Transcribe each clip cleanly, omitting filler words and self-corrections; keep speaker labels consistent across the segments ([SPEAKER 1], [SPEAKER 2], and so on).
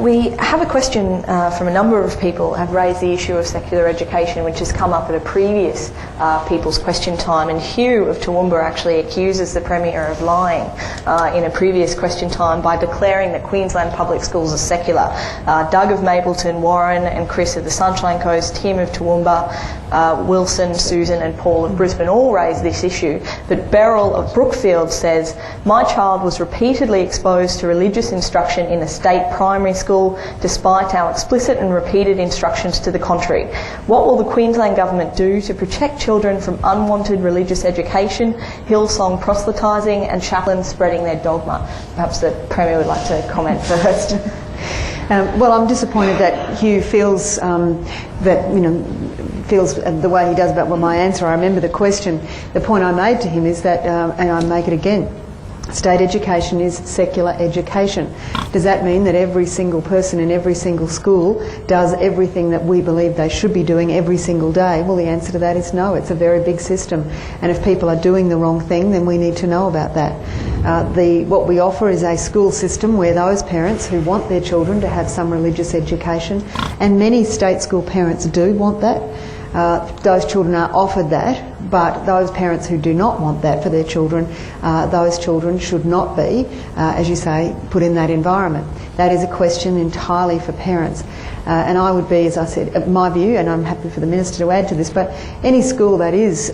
[SPEAKER 1] we have a question from a number of people have raised the issue of secular education, which has come up at a previous People's Question Time, and Hugh of Toowoomba actually accuses the Premier of lying in a previous question time by declaring that Queensland public schools are secular. Doug of Mapleton, Warren and Chris of the Sunshine Coast, Tim of Toowoomba, Wilson, Susan and Paul of Brisbane all raised this issue, but Beryl of Brookfield says, "My child was repeatedly exposed to religious instruction in a state primary school despite our explicit and repeated instructions to the contrary. What will the Queensland Government do to protect children from unwanted religious education, Hillsong proselytising and chaplains spreading their dogma?" Perhaps the Premier would like to comment first.
[SPEAKER 2] Well, I'm disappointed that Hugh feels feels the way he does about my answer. I remember the question. The point I made to him is that, and I make it again, state education is secular education. Does that mean that every single person in every single school does everything that we believe they should be doing every single day? Well, the answer to that is no. It's a very big system. And if people are doing the wrong thing, then we need to know about that. What we offer is a school system where those parents who want their children to have some religious education, and many state school parents do want that, those children are offered that, but those parents who do not want that for their children, those children should not be, as you say, put in that environment. That is a question entirely for parents. And I would be, as I said, my view, and I'm happy for the Minister to add to this, but any school that is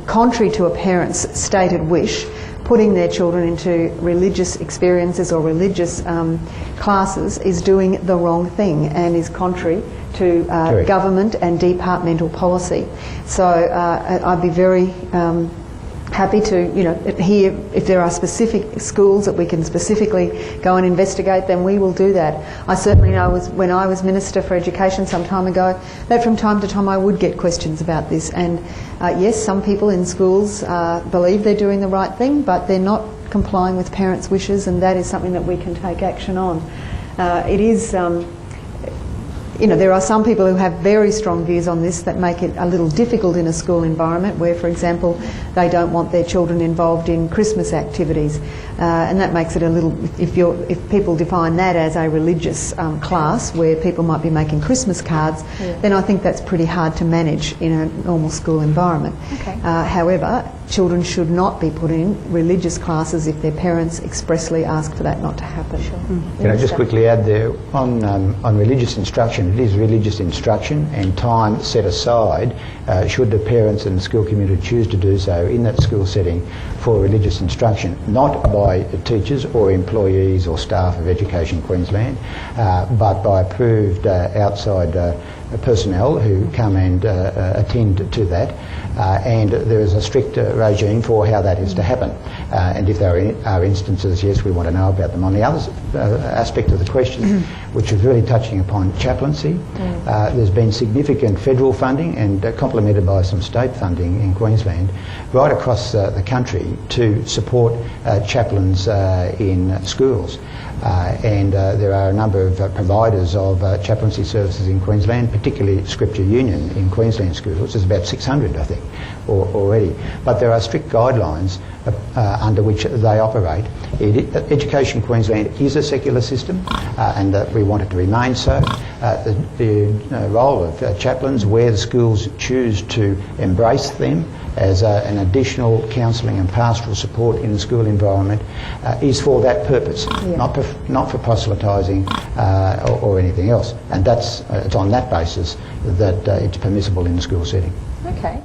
[SPEAKER 2] contrary to a parent's stated wish, putting their children into religious experiences or religious classes is doing the wrong thing and is contrary to government and departmental policy. So I'd be very happy to, hear if there are specific schools that we can specifically go and investigate, then we will do that. I certainly know when I was Minister for Education some time ago, that from time to time I would get questions about this. And yes, some people in schools believe they're doing the right thing, but they're not complying with parents' wishes, and that is something that we can take action on. It is... there are some people who have very strong views on this that make it a little difficult in a school environment where, for example, they don't want their children involved in Christmas activities. And that makes it a little, if people define that as a religious class where people might be making Christmas cards, then I think that's pretty hard to manage in a normal school environment. Okay. However, children should not be put in religious classes if their parents expressly ask for that not to happen. Sure.
[SPEAKER 3] Can I just quickly add there, on religious instruction, it is religious instruction and time set aside should the parents and the school community choose to do so in that school setting for religious instruction, not by teachers or employees or staff of Education Queensland, but by approved outside personnel who come and attend to that. And there is a strict regime for how that is to happen. And if there are instances, yes, we want to know about them. On the other aspect of the question, which is really touching upon chaplaincy, there's been significant federal funding and complemented by some state funding in Queensland right across the country to support chaplains in schools. And there are a number of providers of chaplaincy services in Queensland, particularly Scripture Union in Queensland schools. There's about 600, I think, already. But there are strict guidelines under which they operate. Education Queensland is a secular system, and we want it to remain so. The role of chaplains, where the schools choose to embrace them as an additional counselling and pastoral support in the school environment, is for that purpose, not for proselytising or anything else. And it's on that basis that it's permissible in the school setting.
[SPEAKER 1] Okay.